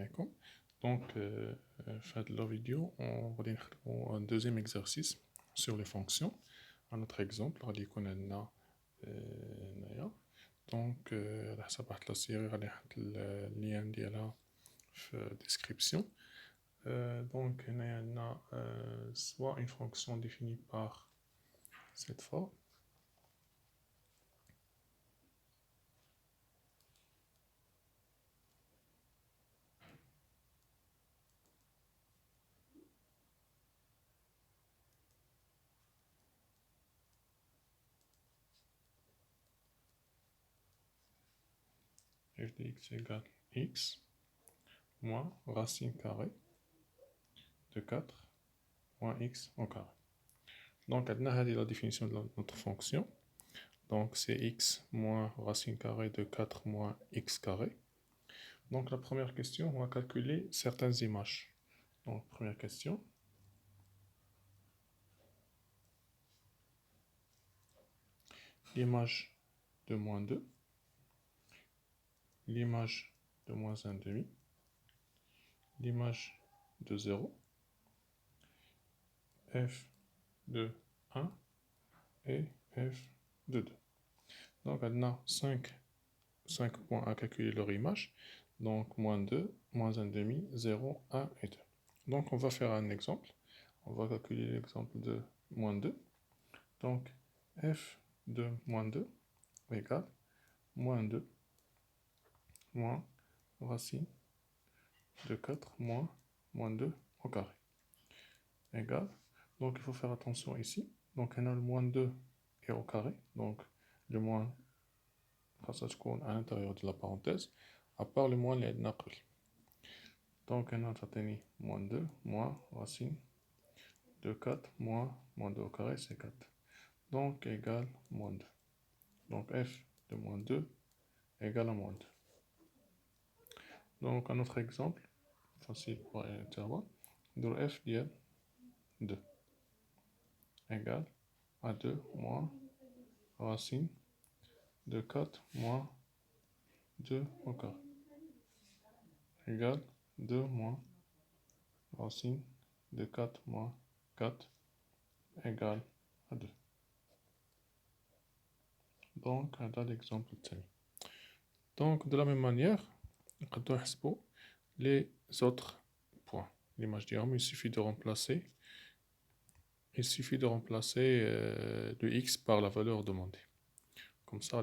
عليكم. Donc, fin de la vidéo, on va faire un deuxième exercice sur les fonctions. Un autre exemple, غادي يكون عندنا هنايا. Donc, على حسب واحد لا سيري غادي نحط اللين ديالها في description. Donc, هنايا عندنا soit une fonction définie par cette forme, f de x égale x moins racine carrée de 4 moins x au carré. Donc, on a la définition de notre fonction. Donc, c'est x moins racine carrée de 4 moins x carré. Donc, la première question, on va calculer certaines images. Donc, première question. L'image de moins 2. L'image de moins 1,5. L'image de 0. F de 1 et f de 2. Donc, on a 5 points à calculer leur image. Donc, moins 2, moins 1,5, 0, 1 et 2. Donc, on va faire un exemple. On va calculer l'exemple de moins 2. Donc, f de moins 2 égale moins 2 moins racine de 4 moins 2 au carré. Égale. Donc, il faut faire attention ici. Donc, on a le moins 2 et au carré. Donc, le moins, ça se compte à l'intérieur de la parenthèse, à part le moins les naql. Donc, on a moins 2 moins racine de 4 moins 2 au carré, c'est 4. Donc, égale moins 2. Donc, f de moins 2 égale à moins 2. Donc, un autre exemple, facile pour intervalle, de f de 2 égale à 2 moins racine de 4 moins 2 au carré. Égale 2 moins racine de 4 moins 4 égale à 2. Donc, on a l'exemple de Donc, de la même manière, on peut exposer les autres points. L'image diagramme, il suffit de remplacer le x par la valeur demandée. Comme ça,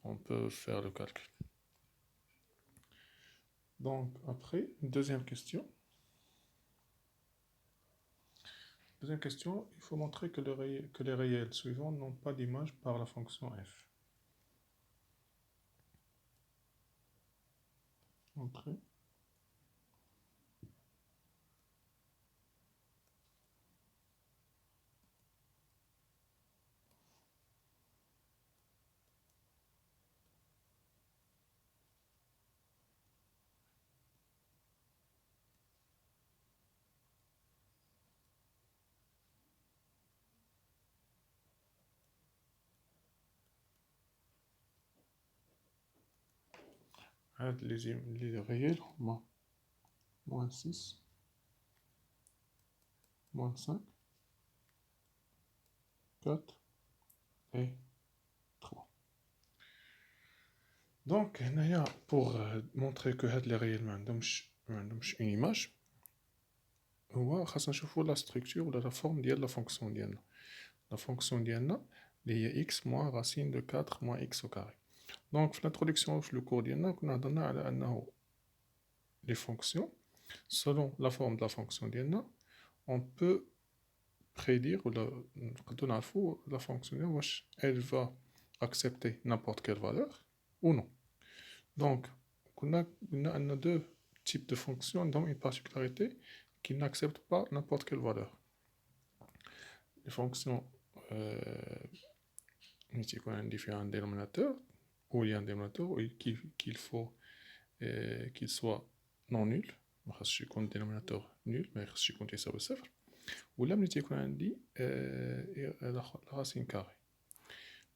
on peut faire le calcul. Donc, après, deuxième question. Deuxième question, il faut montrer que les réels suivants n'ont pas d'image par la fonction f. Montrer. Les réels, moins 6, moins 5, 4 et 3. Donc, pour montrer que les réels n'ont une image, on va voir la structure ou la forme de la fonction. La fonction ديالنا اللي هي x moins racine de 4 moins x au carré. Donc, في l'introduction في le cours ديالنا كنا هضرنا على أنه les fonctions, selon la forme de la fonction ديالنا, on peut prédire ou نقدروا نعرفوا la fonction ديالنا واش elle va accepter n'importe quelle valeur ou non. Donc, on a deux types de fonctions dont une particularité qui n'acceptent pas n'importe quelle valeur. Les fonctions qui ont un différent dénominateur, ou il y a un dénominateur qu'il faut qu'il soit non nul, je compte un dénominateur nul, mais je compte ça au 0, ou là, il y a la racine carrée.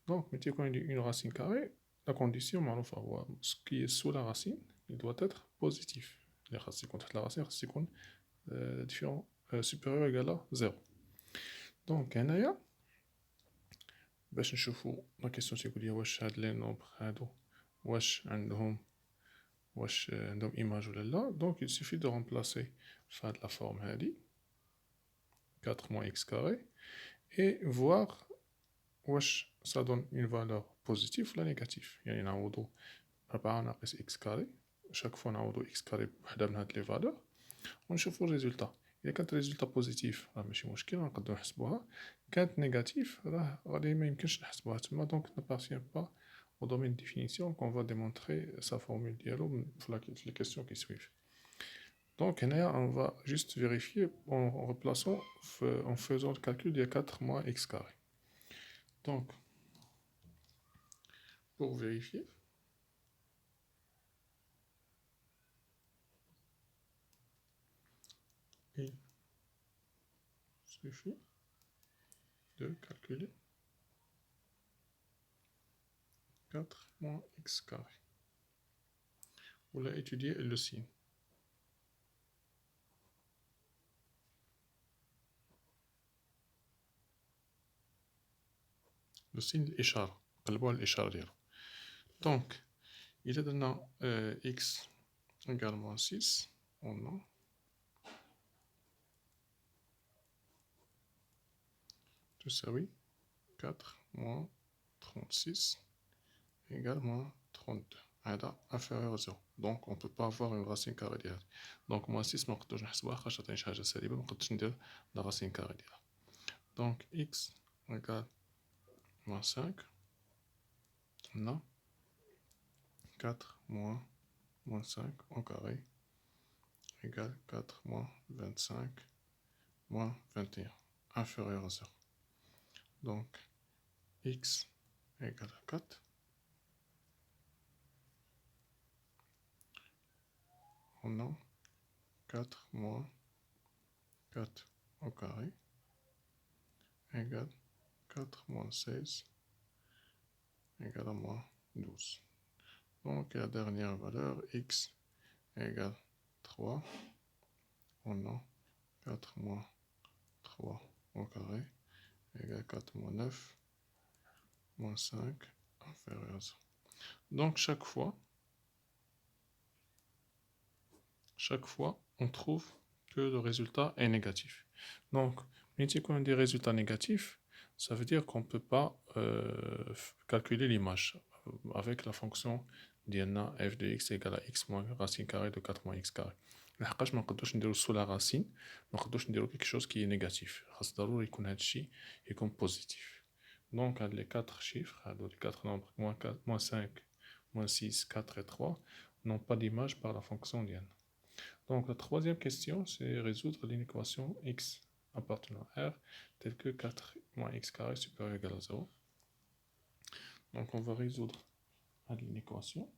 Donc, il y a une racine carrée, la condition معروفة هو ce qui est sous la racine il doit être positif. Les racines contre la racine racine différent supérieur ou égal à 0. Donc هنايا باش نشوفوا لا كيسيون تيقول لي واش هاد لي نومبر هادو واش عندهم image ولا لا. Donc il suffit de remplacer في هاد la forme هادي 4 moins x carré et voir واش ça donne une valeur positive ولا négative. يعني نعوضو 4 ناقص x carré chaque fois نعوضو x carré بوحدة من هاد لي valeurs ونشوفو الريزولتا. إذا كانت الريزولتا بوزيتيف راه ماشي مشكل نقدرو نحسبوها، كانت نيجاتيف راه غادي ميمكنش نحسبوها تما. دونك نابارتيان با au domaine de définition qu'on va démontrer sa formule dialogue pour les questions qui suivent. Donc on va juste vérifier en replaçant, en faisant le calcul de 4 moins x carré. Donc pour vérifier, il suffit de calculer 4 moins x carré. On l'a étudié le signe. Le signe الإشارة قلبوها الإشارة ديالو. Donc إذا درنا x égale moins 6 on a تساوي 4 moins 36 égale moins 32. هذا inférieur à 0. Donc on peut pas avoir une racine carrée ديالها. Donc moins 6 ما نقدرش نحسبوها خاطر تعطيني شي حاجة سالبة، ما نقدرش ندير la racine carrée ديالها. Donc x égale moins 5 on a 4 moins 5 au carré égale 4 moins 25 moins 21 inférieur à 0. Donc x égale à 4. On a 4 moins 4 au carré égale 4 moins 16 égale à moins 12. Donc la dernière valeur, x égale 3. On a 4 moins 3 au carré égale 4 moins 9 moins 5 inférieur à 0. Donc chaque fois, on trouve que le résultat est négatif. Donc, quand on a des résultats négatifs, ça veut dire qu'on ne peut pas calculer l'image avec la fonction d'INA f de x égale à x moins racine carrée de 4 moins x carré. لحقاش ما نقدروش نديرو sous la racine ما نقدروش نديرو quelque chose qui est négatif. خاص ضروري يكون هاد الشيء يكون positif. Donc هاد les 4 chiffres, هادو les 4 nombres moins 4, moins 5, moins 6, 4 et 3 n'ont pas d'image par la fonction d'INA. Donc la troisième question, c'est résoudre l'inéquation x appartenant à R telle que 4 moins x carré supérieur ou égal à 0. Donc on va résoudre l'inéquation.